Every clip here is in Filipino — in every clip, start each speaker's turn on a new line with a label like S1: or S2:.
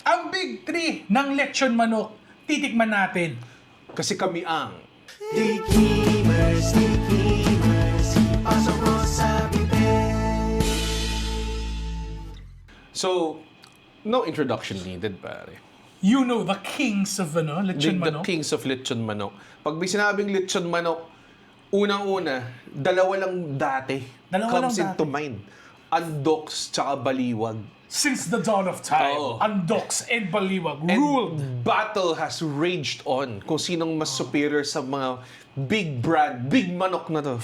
S1: Ang big three ng lechon manok, titikman natin.
S2: Kasi kami ang
S3: Tikimers, pasok mo sa bibig.
S2: So, no introduction needed, pare.
S1: You know the kings of lechon
S2: The
S1: manok.
S2: kings of lechon manok. Pag may sinabing lechon manok, unang-una, dalawa lang dati
S1: Dalawa
S2: comes
S1: lang
S2: into mind. Andoks tsaka baliwag.
S1: Since the dawn of time,
S2: Oo.
S1: Andoks and Baliwag
S2: And
S1: ruled.
S2: battle has raged on kung sinong mas superior sa mga big brand, big manok na to.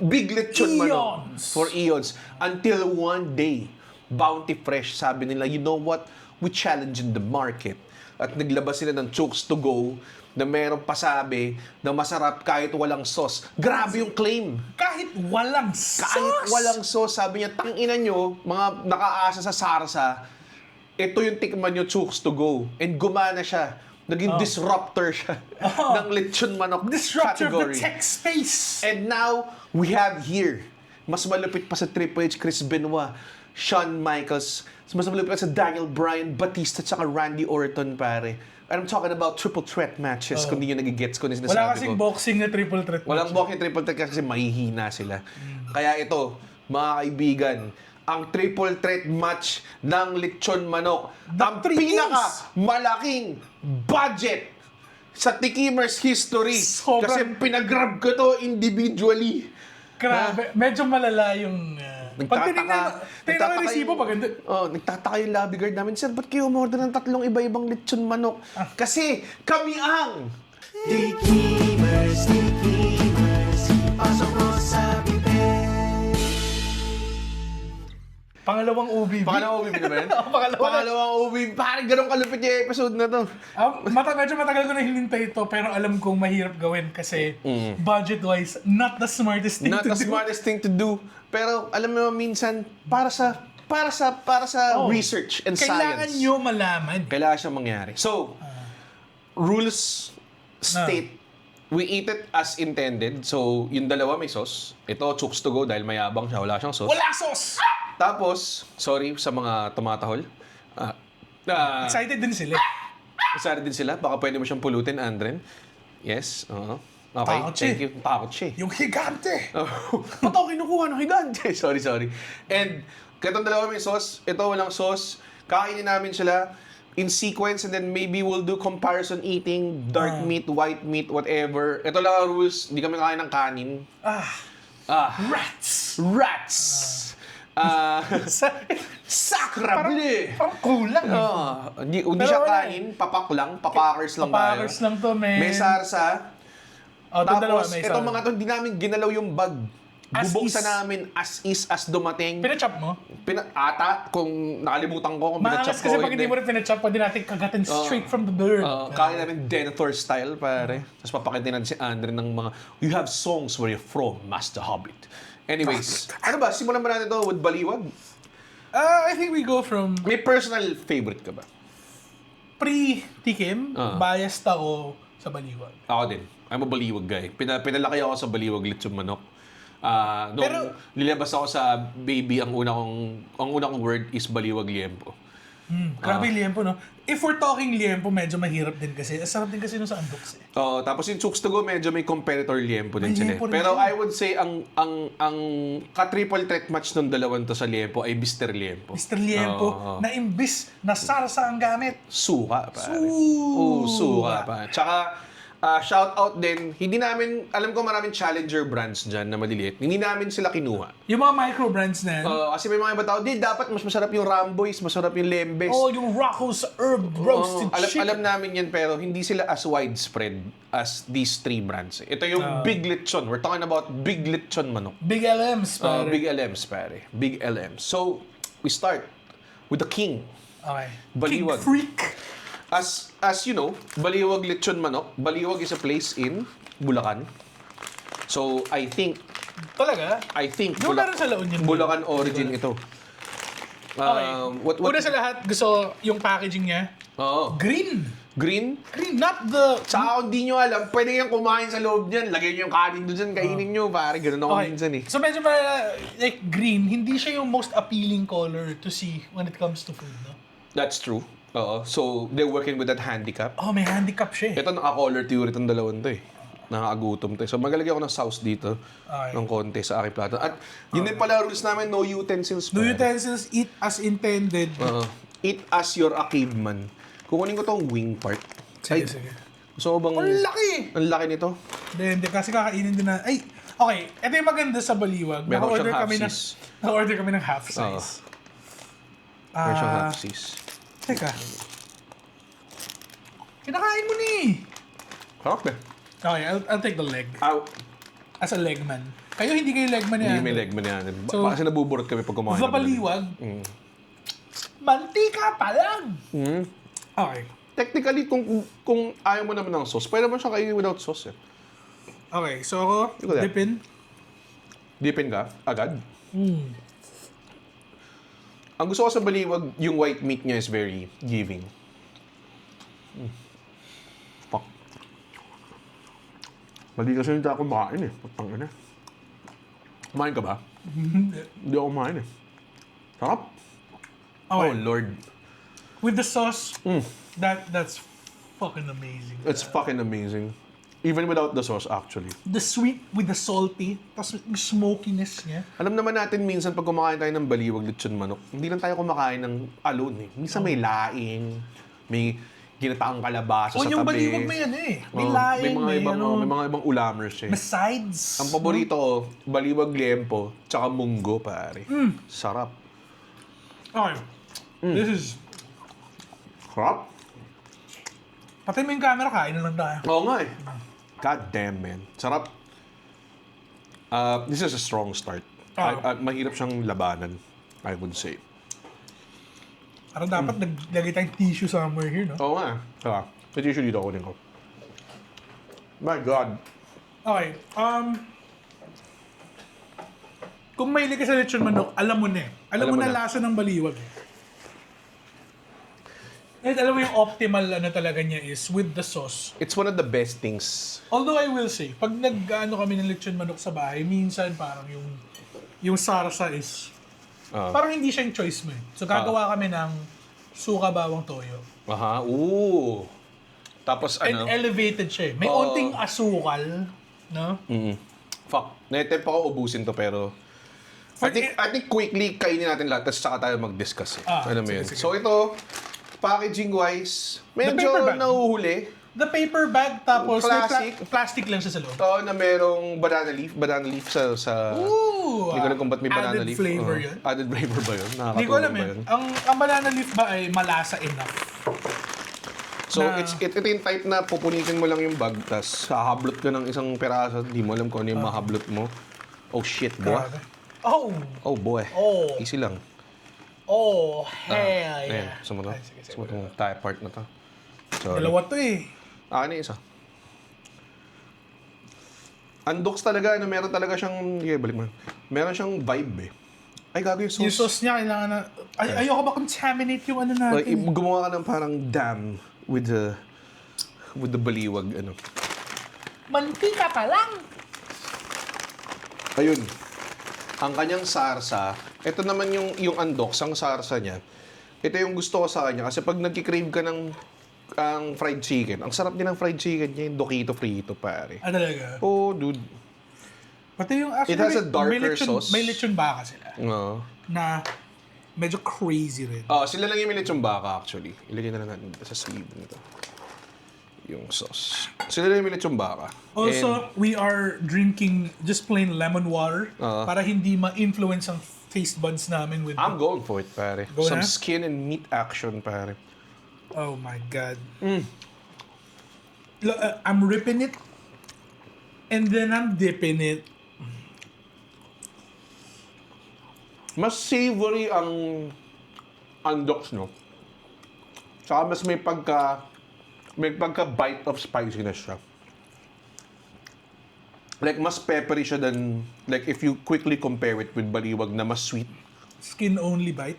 S2: Big lechon manok.
S1: eons.
S2: For eons. Until one day, Bounty Fresh, sabi nila, you know what? We challenge in the market. At naglabas sila ng Chokes to Go na merong pasabi na masarap kahit walang sauce. Grabe yung claim.
S1: Kahit walang sauce.
S2: Kahit walang sauce, sabi niya, tangina nyo, mga nakaasa sa sarsa, ito yung tikman nyo, Chokes to Go. And gumana siya. Naging disruptor siya ng lechon manok
S1: Disruptor of
S2: category.
S1: the tech space.
S2: And now, we have here, mas malupit pa sa Triple H, Chris Benoit, Shawn Michaels, mas malupit pa sa Daniel Bryan, Batista, tsaka Randy Orton, pare. And I'm talking about triple threat matches, kung di nyo nagigets ko na sinasabi
S1: Wala kasing
S2: ko.
S1: boxing na triple threat.
S2: Walang
S1: match.
S2: boxing triple threat kasi mahihina sila. Kaya ito, mga kaibigan, ang triple threat match ng lechon manok, ang
S1: three
S2: pinaka malaking budget sa Tikimers history.
S1: Sobrang-
S2: Kasi pinag-grab ko to individually.
S1: Grabe, medyo malala yung... pag tinignan mo yung resibo, paganda.
S2: Nagtataka yung lobby guard namin, sir, ba't kayo umorder ng 3 iba-ibang lechon manok? Kasi kami ang
S3: Tikimers, pasok mo sa bibig.
S1: Pangalawang OBB.
S2: Pangalawang OBB na ba yan?
S1: Pangalawang
S2: OBB. Parang ganun kalupit yung episode na to.
S1: Medyo matagal ko na hinintay ito, pero alam kong mahirap gawin kasi budget-wise, not the smartest thing
S2: Not
S1: to
S2: the
S1: do.
S2: smartest thing to do. Pero alam mo minsan, para sa research and
S1: Kailangan
S2: science.
S1: nyo malaman.
S2: Kailangan siyang mangyari. So, rules state, we eat it as intended. So, yung dalawa may sauce. Ito, Chokes to Go dahil mayabang siya, wala siyang sauce.
S1: Wala sauce!
S2: Tapos, sorry sa mga tumatahol.
S1: Excited din sila.
S2: Excited din sila. Baka pwede mo siyang pulutin, Andren. Yes. Oo. Okay,
S1: Takot siya
S2: thank you. Takot siya eh.
S1: Yung higante.
S2: Ba't ako kinukuha ng higante? sorry. And, katong dalawa may sauce, ito walang sauce. Kakainin namin sila in sequence and then maybe we'll do comparison eating, dark meat, white meat, whatever. Ito lang ang rules, hindi kami kakain ng kanin.
S1: Rats!
S2: Rats! Sakrabli!
S1: Parang kulang.
S2: Hindi
S1: Pero
S2: siya
S1: wala
S2: kanin, papak lang, papakers lang tayo.
S1: Papakers lang to, man.
S2: May sarsa.
S1: Dalawa,
S2: Tapos,
S1: may
S2: itong
S1: isa.
S2: mga to, hindi namin ginalaw yung bag.
S1: As
S2: Bubuksan
S1: is.
S2: namin as is, as dumating.
S1: Pinachop mo?
S2: Ata, kung nakalimutan ko, kung pinachop
S1: Maangas
S2: ko.
S1: kasi pag hindi mo rin pinachop, pwede natin kagatin straight from the bird.
S2: Kaya namin Denethor style, pare. Tapos papakitin natin si Andre ng mga, you have songs where you're from, Master Hobbit. Anyways, ano ba? Simulan ba natin ito with Baliwag?
S1: I think we go from
S2: May personal favorite ka ba?
S1: pre-tikim, biased ako sa Baliwag.
S2: Ako din. I'm a Baliwag guy. Pinalaki ako sa Baliwag lechon manok. Nung
S1: Pero-
S2: nilabas ako sa baby, ang una kong word is Baliwag liempo.
S1: Grabe yung liempo, no? If we're talking liempo, medyo mahirap din kasi. Sarap din kasi nung sa Andoks eh.
S2: Tapos yung Chokes to Go, medyo may competitor liempo din
S1: May
S2: sila.
S1: liempo rin
S2: Pero
S1: sila.
S2: I would say, ang ka-triple threat match ng dalawan to sa liempo ay Mr. Liempo.
S1: Mr. Liempo,
S2: Oo.
S1: na imbis na sarsa ang gamit.
S2: Suka, pare.
S1: Suka.
S2: Suka, pare. Tsaka, shout out din, hindi namin, alam ko maraming challenger brands dyan na maliliit. Hindi namin sila kinuha.
S1: Yung mga micro brands na yan.
S2: Kasi may mga iba tao, dapat mas masarap yung Ramboys, masarap yung Lembes.
S1: Yung Rocco's Herb Roasted Chicken.
S2: Alam namin yan, pero hindi sila as widespread as these 3 brands. Ito yung Big Lechon. We're talking about Big Lechon manok.
S1: Big LMs, pare.
S2: Big LMs, pare. Big LMs. So, we start with the king.
S1: Okay.
S2: Baliwag.
S1: King Freak.
S2: As you know, Baliwag Lechon Manok. Baliwag is a place in Bulacan. So, I think
S1: Talaga? Doon meron sa La Union.
S2: Bulacan origin ito.
S1: Okay.
S2: What
S1: Una sa lahat, gusto yung packaging niya.
S2: Oo.
S1: Green.
S2: Green?
S1: Green, not the...
S2: Tsaka kung di nyo alam, pwede kayong kumain sa loob niyan. Lagay nyo yung kanin doon dyan, kainin nyo. Pare, ganun ako minsan eh.
S1: So medyo like green, hindi siya yung most appealing color to see when it comes to food, no?
S2: That's true. Oo. So, they're working with that handicap.
S1: Oh, may handicap siya eh.
S2: Ito, naka-color theory itong dalawang to eh. Nakakagutom to eh. So, magalagay ako ng sauce dito.
S1: Okay.
S2: Ng konti sa aking plato. At yun din pala rules namin, no utensils.
S1: No
S2: pare.
S1: utensils, eat as intended.
S2: Oo. Eat as you're a caveman. Kukunin ko tong wing part.
S1: Sige, sige.
S2: So, bang...
S1: Ang laki!
S2: Ang laki nito.
S1: Hindi, kasi kakainin din na... Ay, okay. Ito yung maganda sa Baliwag.
S2: Meron
S1: Naka-order
S2: siyang
S1: kami ng...
S2: half-sis.
S1: Naka-order kami ng half size.
S2: Meron siyang
S1: Ah,
S2: half-sis.
S1: Teka. Kinakain mo ni.
S2: Harap na.
S1: Okay, I'll take the leg.
S2: Ow.
S1: As a legman. Kayo hindi kayo legman
S2: Hindi
S1: yan.
S2: may leg man yan.
S1: So,
S2: Kasi nabuburot kami pag kumain.
S1: Sa
S2: ng baliwag.
S1: Baliwag, mantika pa lang. Okay.
S2: Technically, kung ayaw mo naman ng sauce, pwede naman siya kainin without sauce eh.
S1: Okay, so ako,
S2: Look at that.
S1: dipin.
S2: Dipin ka? Agad? Ang gusto ko sa baliwag, yung white meat niya is very giving. Fuck. Mali kasi hindi ako makain eh. Pagtangin eh. Kumain ka ba? Hindi ako kumain eh. Sarap.
S1: Okay.
S2: Oh, Lord.
S1: With the sauce, that's fucking amazing.
S2: It's fucking amazing. Even without the sauce, actually.
S1: The sweet with the salty, tapos yung smokiness niya.
S2: Alam naman natin minsan pag kumakain tayo ng baliwag lechon manok, hindi lang tayo kumakain ng alone eh. Minsan may laing, may ginataang kalabasa sa tabi.
S1: Yung baliwag may ano eh. May
S2: Oh,
S1: laing,
S2: may
S1: may
S2: mga ibang ulamers eh.
S1: may sides.
S2: Ang paborito ko, baliwag liempo, tsaka munggo, pare. Sarap.
S1: Okay. This is...
S2: Sarap?
S1: Patay mo yung camera, kain na lang tayo.
S2: Oo nga eh. God damn, man. Sarap. This is a strong start. Mahirap siyang labanan, I would say.
S1: Parang dapat naglagay tayong tissue somewhere here, no?
S2: Oo nga. Tara, may tissue dito kunin ko. My God.
S1: Okay, kung mahilig ka sa lechon manok, alam mo na eh. Alam mo na lasa ng baliwag eh. At alam mo yung optimal ano talaga niya is with the sauce.
S2: It's one of the best things.
S1: Although I will say, pag nag-ano kami ng lechon manok sa bahay, minsan parang yung sarsa is parang hindi siya yung choice mo eh. So gagawa kami ng suka bawang toyo.
S2: Aha, ooh. Tapos
S1: And
S2: ano?
S1: elevated siya eh. May onting asukal, no?
S2: Fuck. Naitip ako ubusin to pero I think quickly kainin natin lahat tapos saka tayo mag-discuss. Ano mo
S1: sige,
S2: yun?
S1: sige.
S2: So ito, packaging-wise, medyo
S1: paper bag.
S2: nahuhuli.
S1: The paper bag, tapos
S2: Classic.
S1: may plastic lang siya sa loob.
S2: Ito na merong banana leaf sa
S1: Ooh!
S2: hindi ko alam kung ba't may banana
S1: added
S2: leaf.
S1: flavor yun.
S2: Added flavor ba yun?
S1: Hindi ko alam
S2: Nakakatulong ba
S1: eh.
S2: yun?
S1: Ang banana leaf ba ay malasa enough?
S2: So,
S1: na-
S2: ito yung type na pupunitin mo lang yung bag, tapos hahablot ka ng isang peraso, hindi mo alam kung ano yung mahablot mo. Oh shit, boy.
S1: Grabe. Oh!
S2: Oh boy.
S1: Oh.
S2: Easy lang.
S1: Oh, hell
S2: Ayan,
S1: yeah.
S2: gusto mo to?
S1: Ay, sige,
S2: Gusto mo itong tie part na to? Sorry.
S1: Dalawa to eh.
S2: Ano yung isa? Undox talaga, ano, meron talaga siyang, sige, balik mo. Meron siyang vibe eh. Ay, gago yung sauce.
S1: Yung sauce niya, kailangan na... Ayoko ba contaminate yung ano
S2: Like,
S1: natin?
S2: gumawa ka ng parang dam with the baliwag, ano.
S1: Mantika pa lang!
S2: Ayun. Ang kanyang sarsa, ito naman yung undox, ang sarsa niya. Ito yung gusto ko sa kanya kasi pag nagki-crave ka ng ang fried chicken, ang sarap din ng fried chicken niya, yung Dokito Frito, pare.
S1: Talaga?
S2: Oh, dude.
S1: Pati yung actually,
S2: It has a
S1: may
S2: darker
S1: lechon,
S2: sauce.
S1: May lechon baka sila.
S2: Oo.
S1: Na medyo crazy rin.
S2: Sila lang yung may lechong baka actually. Ilagay na lang natin dito sa sleeve nito. Yung sauce. Sila lang yung may lechong baka.
S1: Also, we are drinking just plain lemon water para hindi ma-influence ang taste buds namin with...
S2: I'm going for it, pare.
S1: Go
S2: Some
S1: na?
S2: skin and meat action, pare.
S1: Oh my God. I'm ripping it and then I'm dipping it.
S2: Mas savory ang undox, no? Saka mas may pagka-bite of spiciness siya. Like, mas peppery siya than, like, if you quickly compare it with baliwag na mas sweet.
S1: Skin only bite.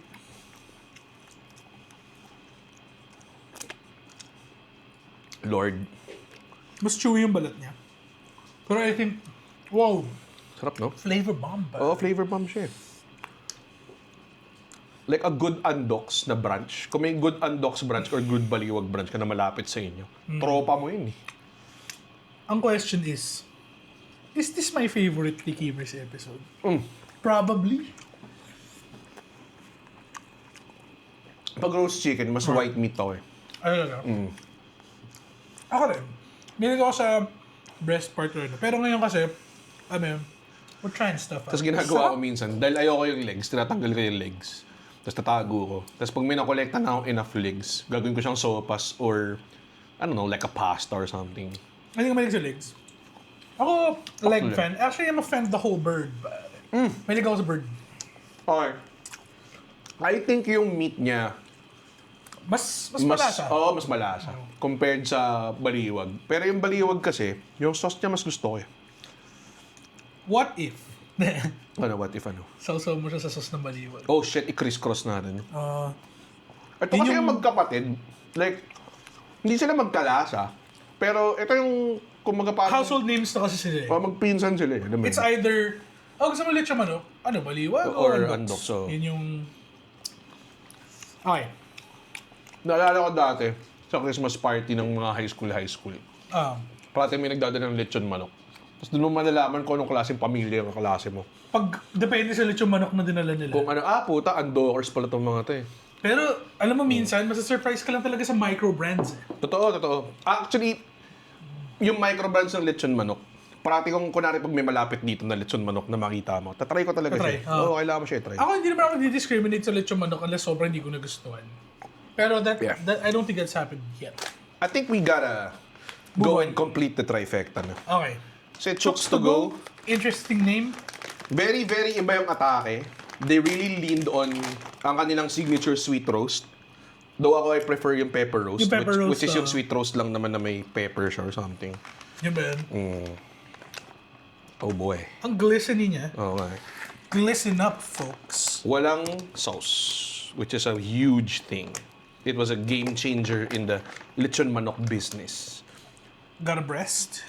S2: Lord.
S1: Mas chewy yung balat niya. Pero I think, wow,
S2: Sarap, no?
S1: flavor bomb ba?
S2: Oo, flavor bomb siya eh. like a good Andox na branch. Kung may good Andox branch or good Baliwag branch ka na malapit sa inyo, tropa mo yun eh.
S1: Ang question is this my favorite Tikimers episode?
S2: Mm.
S1: Probably.
S2: Pag roast chicken, mas white meat to eh.
S1: Ano lang. Ako rin. Nilig ako sa breast part rin. Pero ngayon kasi, we're trying stuff out.
S2: Tapos ginagawa ko minsan, dahil ayoko yung legs, tinatanggal ko yung legs. Tapos tatago ko. Tapos pag may nakolekta na akong enough legs, gagawin ko siyang sopas or, I don't know, like a pasta or something.
S1: Hindi ka malig sa legs. Ako, leg
S2: lang.
S1: fan. Actually, I'm a fan of the whole bird. Malig ako sa bird.
S2: Okay. I think yung meat niya,
S1: Mas malasa.
S2: Oo, mas malasa. Compared sa baliwag. Pero yung baliwag kasi, yung sauce niya mas gusto ko eh.
S1: What if?
S2: Ano, what if ano?
S1: Sausaw mo siya sa sauce ng baliwag.
S2: Oh shit, i-criss-cross natin. Ito
S1: yun
S2: kasi
S1: yung-
S2: yung magkapatid, like, hindi sila magkalasa. Pero ito yung, kung magkapatid,
S1: Household names na kasi sila eh.
S2: magpinsan sila eh. Alam mo
S1: It's
S2: yun?
S1: either, gusto mo ulit siya manok? Ano, baliwag o
S2: Or
S1: andox?
S2: andox, so.
S1: Yun yung... Okay.
S2: Naalala ko dati, sa Christmas party ng mga high school.
S1: Ah,
S2: Parati may nagdadala ng lechon manok. Tapos doon mo malalaman kung anong klaseng pamilya ang klase mo.
S1: depende sa lechong manok na dinala nila.
S2: Kung ano, puta, Andokers pala itong mga to eh.
S1: Pero, alam mo minsan, masa-surprise ka lang talaga sa micro brands eh.
S2: Totoo. Actually, yung micro brands ng lechon manok, parati kong kunwari pag may malapit dito na lechon manok na makita mo, tatry ko talaga
S1: Tatry,
S2: siya. Oo, kailangan mo siya i-try.
S1: Ako hindi naman ako discriminate sa lechong manok unless sobrang hindi ko nagustuhan. Pero that I don't think that's happened yet.
S2: I think we gotta go and complete the trifecta na.
S1: Okay.
S2: So, Chooks to go.
S1: Interesting name.
S2: Very, very iba yung atake. They really leaned on ang kanilang signature sweet roast. Though ako, I prefer yung pepper roast.
S1: Yung pepper roast,
S2: which is yung sweet roast lang naman na may peppers or something.
S1: Yun ba yun?
S2: Oh boy.
S1: Ang glistening niya.
S2: Oo nga.
S1: Glisten up, folks.
S2: Walang sauce, which is a huge thing. It was a game changer in the lechon manok business.
S1: Got a breast.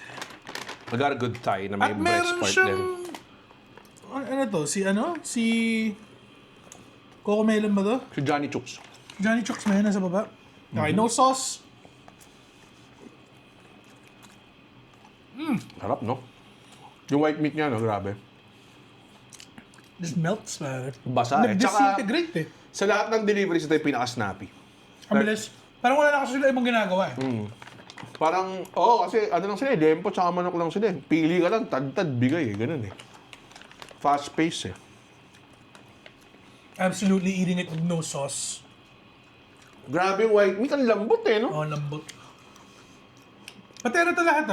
S2: I got a good Thai na may
S1: At
S2: breast
S1: meron
S2: part
S1: siyang...
S2: din.
S1: Ano to? Si Coco Melon ba to?
S2: Si Johnny Chooks.
S1: Johnny Chooks man, nasa baba. Okay, no sauce.
S2: Harap, no? Yung white meat niya, no? Grabe.
S1: Just melts, man.
S2: Basa eh. Tsaka,
S1: Nag-disintegrate eh.
S2: sa lahat ng deliveries, ito yung pinaka-snappy.
S1: Ang bilis. Parang wala na kasi sila ibang ginagawa eh.
S2: Parang, kasi ano lang sila eh, dempo tsaka manok lang sila eh. Pili ka lang, tad-tad, bigay eh, ganun eh. Fast pace eh.
S1: Absolutely eating it with no sauce.
S2: Grabe yung white meat, ang lambot eh, no?
S1: Oh, lambot. Pati ano to lahat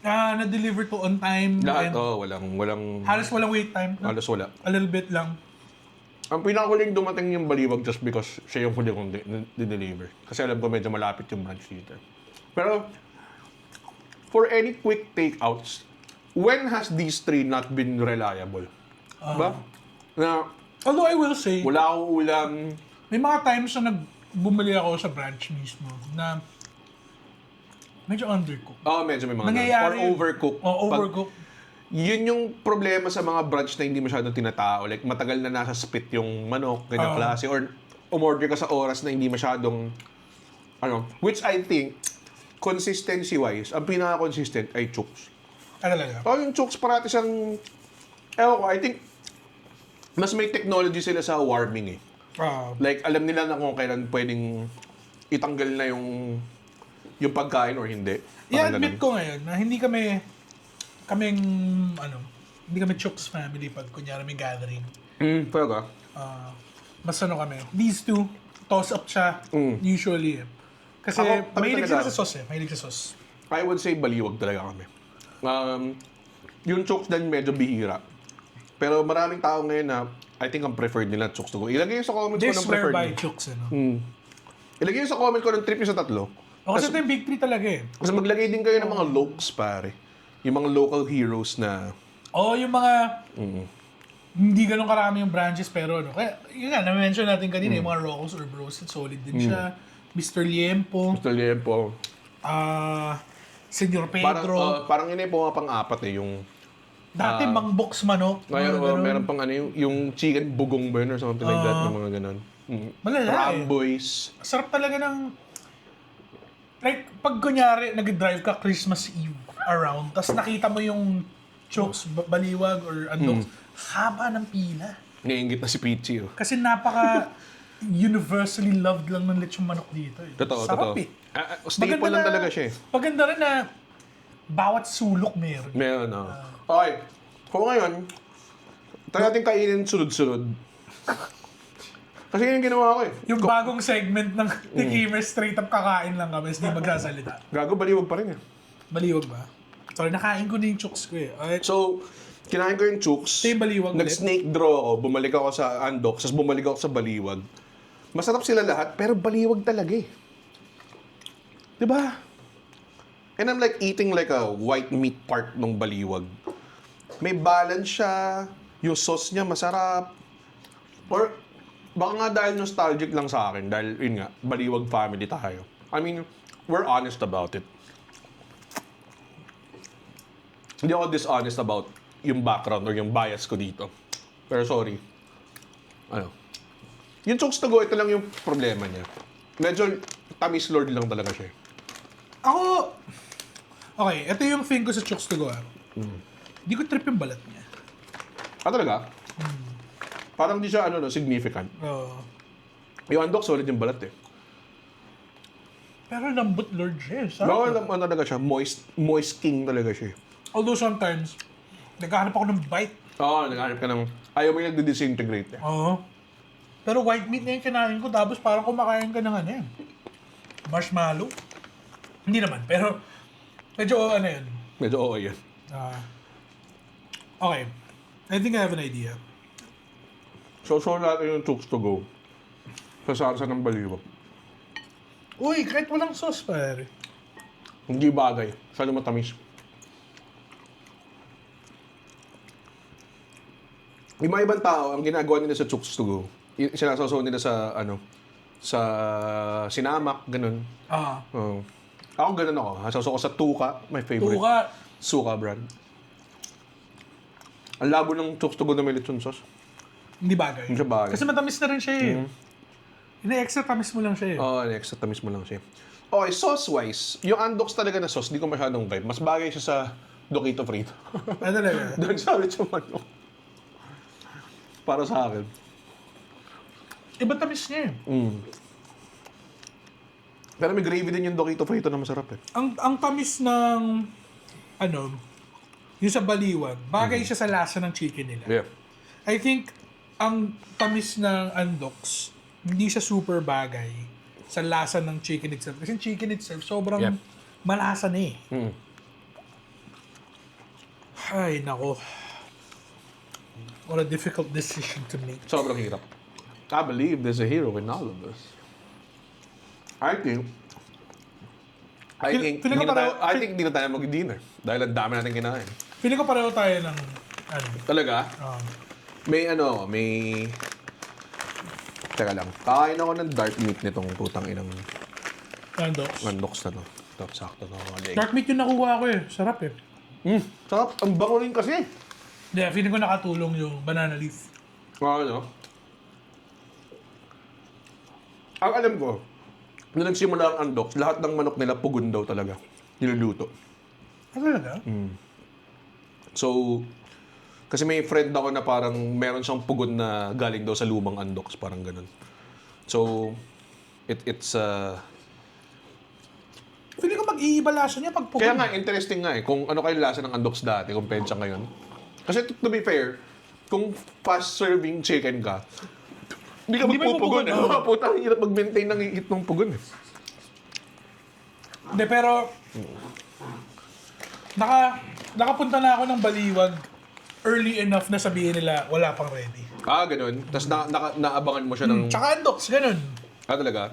S1: na-deliver to on time.
S2: Lahat,
S1: and
S2: walang,
S1: Halos walang wait time.
S2: halos wala.
S1: A little bit lang.
S2: Ang pinakahuling dumating yung baliwag just because siya yung huli kong deliver. Kasi alam ko medyo malapit yung branch dito. Pero, for any quick takeouts, when has these three not been reliable? Ba? Na
S1: Although I will say,
S2: wala akong ulam.
S1: may mga times na bumili ako sa branch mismo na medyo undercooked.
S2: Medyo may mga
S1: Nangyayari
S2: or
S1: yun.
S2: overcook.
S1: Overcooked.
S2: Yun yung problema sa mga branch na hindi masyadong tinatao. Like, matagal na nasa spit yung manok, ganyang klase. Or umorder ka sa oras na hindi masyadong, which I think, consistency-wise, ang pinaka-consistent ay Chooks.
S1: Talaga.
S2: Yung Chooks parati siyang, I think, mas may technology sila sa warming eh. Like, alam nila na kung kailan pwedeng itanggal na yung pagkain or hindi.
S1: I-admit ko ngayon na hindi kami Chooks family pag kunyari may gathering.
S2: Talaga?
S1: Mas kami. These two, toss up siya usually eh. Kasi
S2: Ako,
S1: mahilig
S2: talaga.
S1: sila sa sauce eh. Mahilig sa sauce.
S2: I would say baliwag talaga kami. Yung Chooks din medyo bihira. Pero maraming tao ngayon na I think ang preferred nila Chooks to go. Ilagay yung sa comments
S1: They
S2: ko ng
S1: swear
S2: preferred.
S1: by Chooks,
S2: Ilagay yung sa comment ko ng trip yung sa tatlo.
S1: Kasi ito yung big three talaga eh.
S2: Kasi maglagay din kayo ng mga lokes, pare. Yung mga local heroes na...
S1: Yung mga hindi ganun karami yung branches pero kaya yun nga, na-mention natin kanina yung mga Rocos or Bros, solid din siya. Mr. Liempo,
S2: Gusto niyo po.
S1: Senyor Pedro.
S2: Parang yun yung pumapang-apat eh, yung
S1: Dati mangbok manok.
S2: Ngayon,
S1: mga ganun.
S2: meron pang ano, yung chicken bugong burn or something like that, ng mga ganun.
S1: Malala eh.
S2: Ramboys.
S1: Sarap talaga ng... Like, pag kunyari, nag-drive ka Christmas Eve around, tapos nakita mo yung chokes, baliwag, or andok, haba ng pila.
S2: Naiingit na si Peachy. Oh.
S1: Kasi napaka universally loved lang ng lechong manok dito. Eh.
S2: Totoo,
S1: Sarap
S2: totoo.
S1: eh.
S2: Staple
S1: Maganda
S2: lang
S1: na-
S2: talaga siya eh.
S1: Maganda rin na bawat sulok meron.
S2: Meron, Okay. Kung ngayon, try natin kainin sunod-sunod. Kasi yun yung ginawa ko eh.
S1: Yung bagong segment ng Tikimer, straight up kakain lang kami, hindi magsasalita.
S2: Gago, baliwag pa rin eh.
S1: Baliwag ba? Sorry, nakain ko na yung chooks ko eh. Okay.
S2: So, kinain ko yung chooks.
S1: Ito yung baliwag ulit.
S2: Nag-snake draw ako, bumalik ako sa andok, tapos bumalik ako sa baliwag. Masarap sila lahat, pero baliwag talaga eh. Diba? And I'm like eating like a white meat part ng baliwag. May balance siya, yung sauce niya masarap. Or, baka nga dahil nostalgic lang sa akin, dahil yun nga, baliwag family tayo. I mean, we're honest about it. Hindi ako dishonest about yung background or yung bias ko dito. Pero sorry. Ano? Yung chokes to go, ito lang yung problema niya. Medyo tamis lord lang talaga siya.
S1: Ako, okay, ito yung thing ko sa chooks to go. Hindi ko trip yung balat niya.
S2: Ah, talaga? Parang di siya, significant.
S1: Oo.
S2: Yung andok, solid yung balat eh.
S1: Pero lambot lord siya. Sarap.
S2: No, ano talaga siya, moist king talaga siya.
S1: Although sometimes, naghahanap ako ng bite.
S2: Oo, naghanap ka ng, ayaw mo yung nagdi-disintegrate eh.
S1: Oo. Pero white meat na yung kinain ko, tapos parang kumakain ka ng marshmallow. Hindi naman, pero medyo ano yun.
S2: Medyo oo yan.
S1: Okay. I think I have an idea.
S2: So natin yung chokes to go. Sa sarsa ng baliwag.
S1: Uy, kahit walang sauce, pare.
S2: Hindi bagay. Sana matamis. Yung mga ibang tao, ang ginagawa nila sa chokes to go, sinasasaw nila sa, sa sinamak, ganun. Oo. Ako ganun ako. Sasaw ko sa tuka, my favorite.
S1: Tuka.
S2: Suka brand. Ang labo ng chokes to go na may lechon sauce.
S1: Hindi bagay.
S2: Hindi siya bagay.
S1: Kasi matamis na rin siya eh. Ina-extra tamis mo lang siya eh.
S2: Oo, extra tamis mo lang siya. Okay, sauce-wise, yung andoks talaga na sauce, di ko masyadong vibe. Mas bagay siya sa Dokito Frito.
S1: Ano talaga?
S2: Doon sa lechon manok. Para sa akin.
S1: Iba tamis niya eh.
S2: Pero may gravy din yung Dokito Frito na masarap eh.
S1: Ang tamis ng, yung sa baliwag, bagay siya sa lasa ng chicken nila.
S2: Yeah.
S1: I think, ang tamis ng andoks, hindi siya super bagay sa lasa ng chicken itself. Kasi yung chicken itself, sobrang
S2: Yep.
S1: malasa na eh. Ay, nako. What a difficult decision to make.
S2: Sobrang hirap. I believe there's a hero in all of this. I think
S1: Feeling ko
S2: hindi na tayo mag-dinner. Dahil ang dami natin kinain.
S1: Feeling ko pareho tayo ng,
S2: Talaga? May Teka lang. Kakain ako ng dark meat nitong putang inang
S1: andoks.
S2: mandoks na to. Top sakto to.
S1: Dark meat yung nakuha ko eh. Sarap eh.
S2: Sarap. Ang bango rin kasi.
S1: Yeah, feeling ko nakatulong yung banana leaf.
S2: Ang alam ko, nung nagsimula ang andoks, lahat ng manok nila pugon daw talaga. Niluluto.
S1: Ah, talaga?
S2: So, kasi may friend ako na parang meron siyang pugon na galing daw sa lumang andoks, parang ganun. So, it's
S1: Feeling ko mag-iiba lasa niya pag
S2: kaya nga, interesting nga eh, kung ano kayo lasa ng andoks dati, kung pensa ngayon. Kasi to be fair, kung fast-serving chicken ka, hindi ka
S1: Hindi mo
S2: magpupugon eh.
S1: pupugon,
S2: Puta, ang hirap mag-maintain ng higit ng pugon eh.
S1: Hindi, pero nakapunta na ako ng baliwag early enough na sabihin nila wala pang ready.
S2: Ah, ganun. Tapos naabangan mo siya ng...
S1: Tsaka andoks, ganun.
S2: Ah, talaga?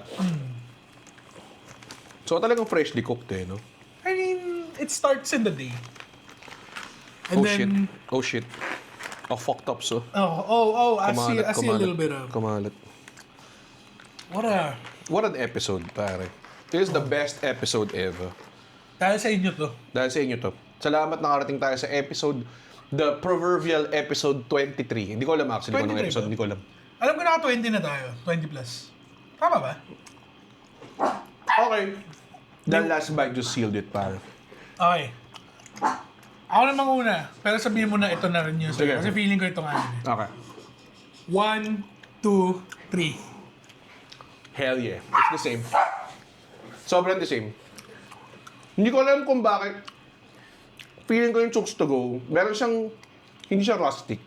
S2: So, talagang freshly cooked eh, no?
S1: I mean, it starts in the day. And
S2: Oh,
S1: then,
S2: shit. Oh, shit. Oh, fucked up, so.
S1: I see a little bit of...
S2: Kumalat.
S1: What
S2: What an episode, pare. This is the best episode ever.
S1: dahil sa inyo to.
S2: Dahil sa inyo to. Salamat nakarating tayo sa episode the proverbial episode 23. Hindi ko alam actually kung anong
S1: 23
S2: episode,
S1: ba?
S2: hindi ko alam.
S1: Alam ko naka 20 na tayo. 20 plus. Tama ba?
S2: Okay. The last bite just sealed it, pare.
S1: Okay. Ako na manguna. Pero sabihin mo na ito na rin yun.
S2: Sige.
S1: Kasi feeling ko itong ano.
S2: Okay.
S1: 1, 2, 3.
S2: Hell yeah. It's the same. Sobrang the same. Hindi ko alam kung bakit. Feeling ko yung Chooks to go, meron siyang, hindi siya rustic.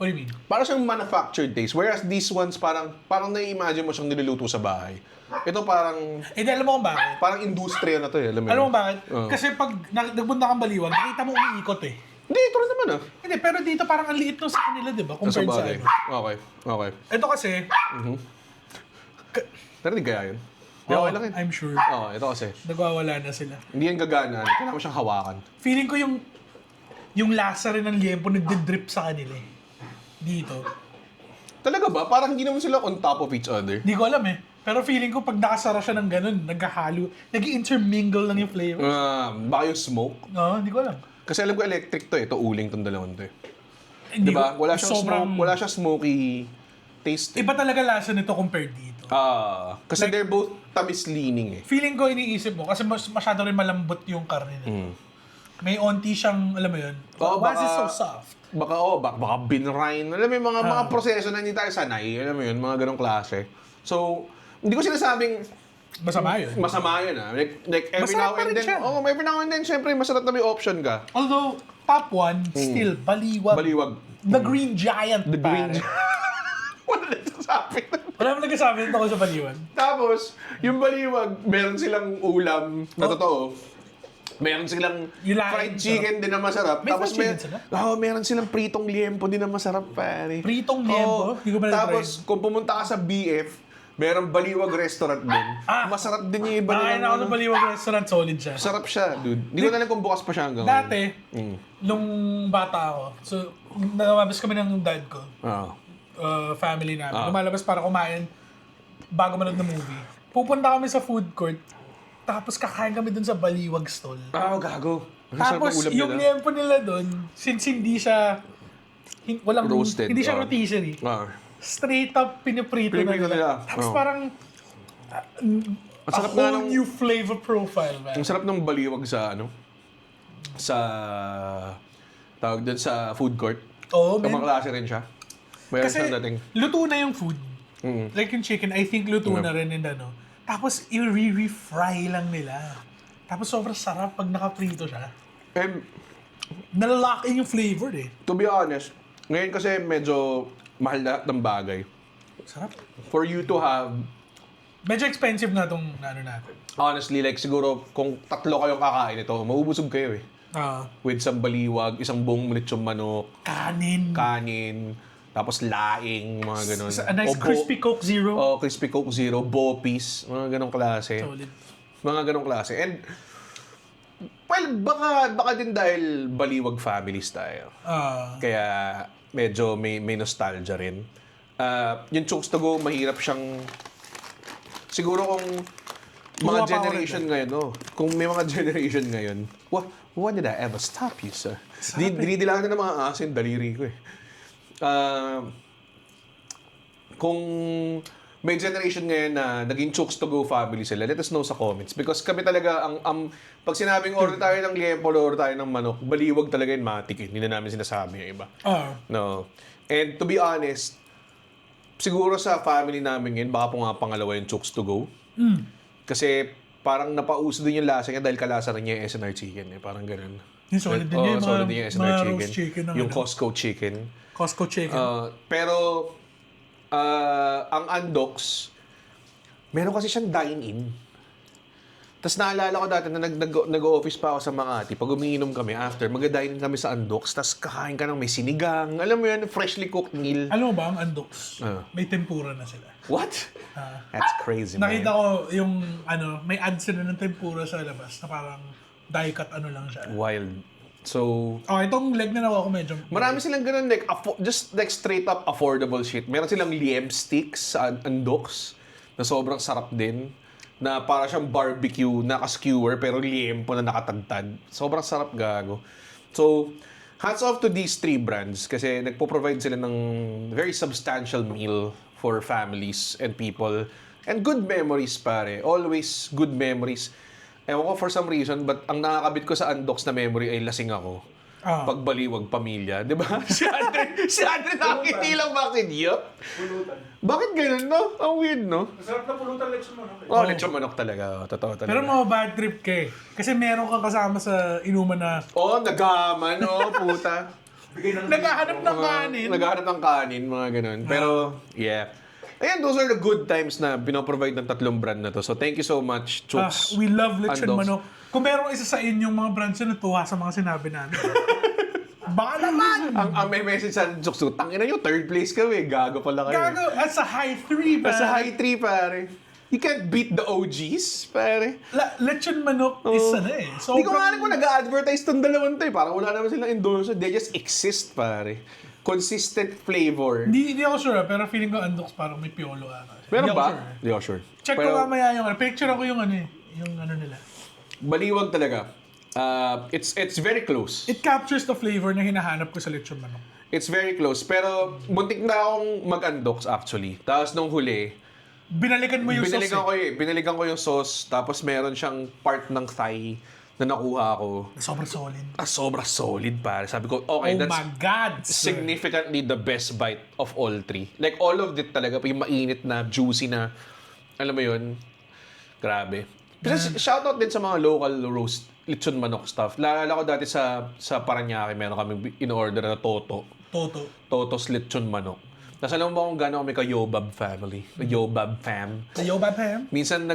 S1: What do you mean?
S2: Parang siyang manufactured taste. Whereas these ones, parang nai-imagine mo siyang niluluto sa bahay. Ito parang,
S1: Eh, di alam mo kung bakit?
S2: parang industriya na to eh. Alam mo
S1: Alam
S2: yun?
S1: mo bakit?
S2: Oo.
S1: Kasi pag nagpunta kang Baliwag, nakita mo umiikot eh.
S2: Hindi, ito rin naman ah.
S1: Hindi, pero dito parang ang liit nung sa kanila, di ba?
S2: Sa
S1: Compared sa
S2: bagay.
S1: ano.
S2: Okay, okay.
S1: Ito kasi,
S2: Narinig kaya yun? Hindi, okay lang yun.
S1: I'm sure,
S2: Oo, ito kasi.
S1: nagwawala na sila.
S2: Hindi yan gagana. Kailangan mo siyang hawakan.
S1: Feeling ko yung lasa rin ng liempo nagdi-drip sa kanila eh. Dito.
S2: Talaga ba? Parang hindi naman sila on top of each other.
S1: Hindi ko alam eh. Pero feeling ko pag nakasara siya ng ganun, nagkahalo, nag-intermingle lang yung flavor.
S2: Baka yung smoke.
S1: Oo, hindi ko alam.
S2: Kasi alam ko electric to eh. Ito uling tong dalawang to eh.
S1: Hindi
S2: Diba?
S1: ko-
S2: Wala siyang
S1: sobrang-
S2: smoke, wala siyang smoky taste.
S1: Iba talaga lasa nito compared dito.
S2: Kasi they're both tamis leaning eh.
S1: Feeling ko iniisip mo, kasi masyado rin malambot yung karne nito. May onti siyang, alam mo yun,
S2: Oo,
S1: why is it
S2: baka-
S1: so soft?
S2: Baka binrine. Alam mo yung mga proseso na hindi tayo sanay. Alam mo yun, mga ganong klase. So, hindi ko sinasabing
S1: Masama yun.
S2: masama yun ah. Like every
S1: Masarap
S2: now
S1: pa
S2: and
S1: rin
S2: then,
S1: siya.
S2: every now and then, syempre, masarap na may option ka.
S1: Although, top one, still, Baliwag.
S2: Baliwag.
S1: The Green Giant,
S2: The green...
S1: pare.
S2: Wala na sasabi.
S1: Wala mo nagsasabi nito ko sa Baliwag.
S2: Tapos, yung baliwag, meron silang ulam na totoo. Meron silang
S1: Yung laing
S2: fried chicken din na masarap.
S1: May
S2: Tapos
S1: fried chicken sila?
S2: meron silang pritong liempo din na masarap, pare.
S1: Pritong liempo?
S2: Oo.
S1: Hindi ko pa na-try.
S2: Tapos, kung pumunta ka sa BF, merong baliwag restaurant din. Masarap din yung iba
S1: Nakain ako ng Baliwag restaurant, solid siya.
S2: Sarap siya, dude. Hindi ko na alam kung bukas pa siya hanggang
S1: Dati, nung bata ako, so, namabas kami ng dad ko, family namin. Lumalabas para kumain bago manood ng movie. Pupunta kami sa food court, tapos kakain kami dun sa Baliwag stall.
S2: Gago. Ang sarap
S1: Tapos
S2: ng ulam
S1: yung
S2: nila.
S1: liempo nila dun, since hindi siya walang
S2: Roasted,
S1: hindi siya
S2: oo.
S1: rotisserie.
S2: Ah.
S1: Straight up piniprito na
S2: Piniprito nila,
S1: nila. Tapos
S2: oo.
S1: parang
S2: Ang
S1: a
S2: sarap nga
S1: whole
S2: ng-
S1: new flavor profile, man.
S2: Ang sarap ng baliwag sa tawag doon sa food court.
S1: Oo,
S2: Sa
S1: man.
S2: mga klase rin siya. Mayroon
S1: Kasi
S2: siyang dating.
S1: luto na yung food. Like yung chicken, I think luto na rin and ano. Tapos i-re-fry lang nila. Tapos sobrang sarap pag nakaprito siya.
S2: And
S1: Nalalock in yung flavor eh.
S2: to be honest, ngayon kasi medyo mahal lahat ng bagay.
S1: Sarap.
S2: For you to have,
S1: Medyo expensive nga tong ano natin.
S2: honestly, like siguro kung 3 kayong kakain ito, maubusog kayo eh. With some baliwag, isang buong lechong manok,
S1: Kanin.
S2: kanin, tapos laing, mga ganun.
S1: A nice crispy Coke Zero.
S2: Oh, crispy Coke Zero, bopis, mga ganong klase.
S1: Solid.
S2: Mga ganong klase. And, well, baka din dahil baliwag families tayo. Kaya medyo may nostalgia rin. Yung Chooks to go, mahirap siyang... Siguro kung mga
S1: Kuha pa ako
S2: generation ngayon, kung may mga generation ngayon, when did I ever stop you, sir? Dinidilaan na ng mga asin, daliri ko eh. Kung may generation ngayon na naging Chooks to go family sila, let us know sa comments. Because kami talaga, pag sinabing order tayo ng liempo, order tayo ng manok, baliwag talaga yung matik eh. Hindi na namin sinasabi yung iba. No. And to be honest, siguro sa family namin ngayon, baka po nga pangalawa yung Chooks to go. Kasi parang napauso din yung lasa niya dahil kalasa rin niya yung SNR chicken eh. Parang ganun.
S1: Yung solid din yung
S2: solid din yung SNR
S1: mga
S2: chicken.
S1: roast chicken.
S2: Yung Costco chicken.
S1: Costco chicken.
S2: Pero, ang Andox, meron kasi siyang dine-in. Tapos naalala ko dati na nag-office pa ako sa Makati. Pag umiinom kami after, mag-dine kami sa Andox. Tapos kakain ka ng may sinigang. Alam mo yun, freshly cooked meal.
S1: Alam mo ba, ang Andox, may tempura na sila.
S2: What? That's crazy, man.
S1: Nakita ko yung, may ads sila ng tempura sa labas na parang die-cut lang siya.
S2: Wild. So,
S1: Itong leg na nakuha ko medyo...
S2: marami silang ganun, like, just like straight up affordable shit. Meron silang liemp sticks sa Andox na sobrang sarap din. Na para siyang barbecue, naka-skewer, pero liempo na nakatagtad. Sobrang sarap, gago. So, hats off to these three brands kasi nagpo-provide sila ng very substantial meal for families and people. And good memories, pare. Always good memories. Ewan ko for some reason, but ang nakakabit ko sa Undox na memory ay lasing ako. Pagbaliwag pamilya. Di ba? si Andre nakakiti lang bakit yup.
S4: Pulutan.
S2: Bakit ganun, no? Ang weird, no?
S4: Masarap na pulutan lechon manok eh.
S2: Oh, lechon manok talaga. Totoo talaga.
S1: Pero mga bad trip ka eh. Kasi meron kang kasama sa inuman na
S2: nagaman, puta.
S1: naghahanap ng kanin.
S2: Naghahanap ng kanin, mga ganun. Pero, yeah. Ayan, those are the good times na pinoprovide ng tatlong brand na to. So, thank you so much, Chooks.
S1: We love lechon
S2: Undox.
S1: manok. Kung merong isa sa inyong mga brands na natuwa sa mga sinabi namin. Baka naman!
S2: Ang may message sa Chooks, tangina nyo, third place kami. Gago pala kayo.
S1: Gago, at sa high 3 ba?
S2: Sa high 3, pare. You can't beat the OGs, pare.
S1: Lechon manok is ano eh.
S2: Hindi ko nga alam kung nag-advertise tong dalawang to eh. Parang wala naman silang endorser. They just exist, pare. Consistent flavor.
S1: Hindi ako sure, pero feeling ko Undox parang may piolo ata.
S2: Meron
S1: Hindi ako
S2: ba?
S1: sure.
S2: Hindi ako sure.
S1: Check ko mamaya yung ano. Picture ako yung ano eh. Yung ano nila.
S2: Baliwag talaga. It's very close.
S1: It captures the flavor na hinahanap ko sa lechon manok.
S2: It's very close. Pero muntik na akong mag-undox actually. Tapos nung huli,
S1: Binalikan mo yung sauce eh.
S2: binalikan ko yung sauce. Tapos meron siyang part ng thigh na nakuha ko.
S1: Sobrang solid.
S2: Sobra solid, pare. Sabi ko, okay,
S1: Oh
S2: that's
S1: my God! sir.
S2: significantly the best bite of all three. Like, all of it talaga. Yung mainit na, juicy na, alam mo yun, grabe. Kasi shoutout din sa mga local roast lechon manok stuff. Lala ko dati sa Paranaque, meron kami in-order na Toto's lechon manok. Tapos alam mo ba kung gano'n kami ka-Yobab family? Yobab fam.
S1: Sa Yoba Pam?
S2: Minsan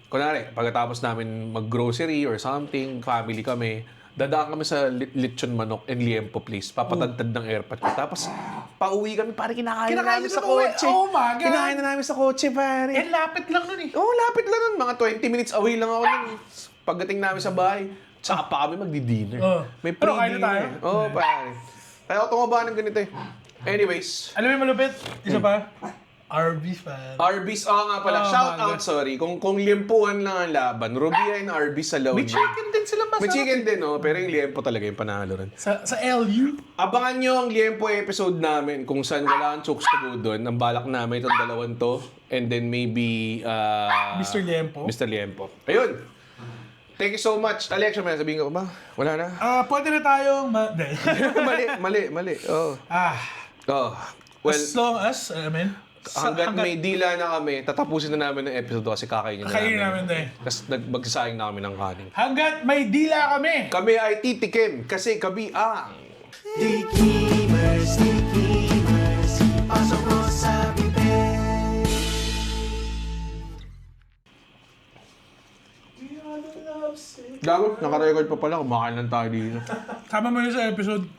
S2: kunwari, pagkatapos namin mag-grocery or something, family kami, dadaan kami sa lechon manok and liempo place. Papatagtad ng airpot ko. Tapos, pauwi kami, pare, kinakain na namin sa kotse.
S1: Oh my God!
S2: Kinain na namin sa kotse, pare.
S1: Eh, lapit lang nun eh.
S2: Lapit lang nun. Mga 20 minutes away lang ako nun. Pagdating namin sa bahay, tsaka pa kami magdi-dinner. May
S1: Pero kain na tayo?
S2: pre-dinner. Pare. Kaya ako tumaba ng ganito eh. Anyways,
S1: Alam mo yung malupit? Isa pa? Arby's fan.
S2: Arby's, nga pala.
S1: Oh,
S2: Shout
S1: my
S2: out,
S1: God.
S2: sorry. Kung liempuan lang ang laban, Rubia and Arby's sa Laon.
S1: May chicken din sila masarap.
S2: May chicken din, no? Pero yung liempo talaga yung panalo rin.
S1: Sa LU?
S2: Abangan nyo ang liempo episode namin kung saan wala ang chooks to go doon. Ang balak namin itong dalawang to. And then maybe...
S1: Mr. Liempo.
S2: Mr. Liempo. Ayun. Thank you so much. Alex, may sabihin ka pa ba? Wala na?
S1: Pwede na tayong...
S2: mali. Oh. Well,
S1: As long as,
S2: hanggat may dila na kami, tatapusin na namin ang episode kasi kakainin na
S1: Kakainin namin din.
S2: Tapos magsasayang na kami ng kanin.
S1: Hanggat may dila kami.
S2: Kami ay titikim kasi kami ang...
S3: Dikimers, pasok mo sa bibig.
S2: Gago, naka-record pa pala. Kumakain lang tayo dito.
S1: Sama mo yun sa episode.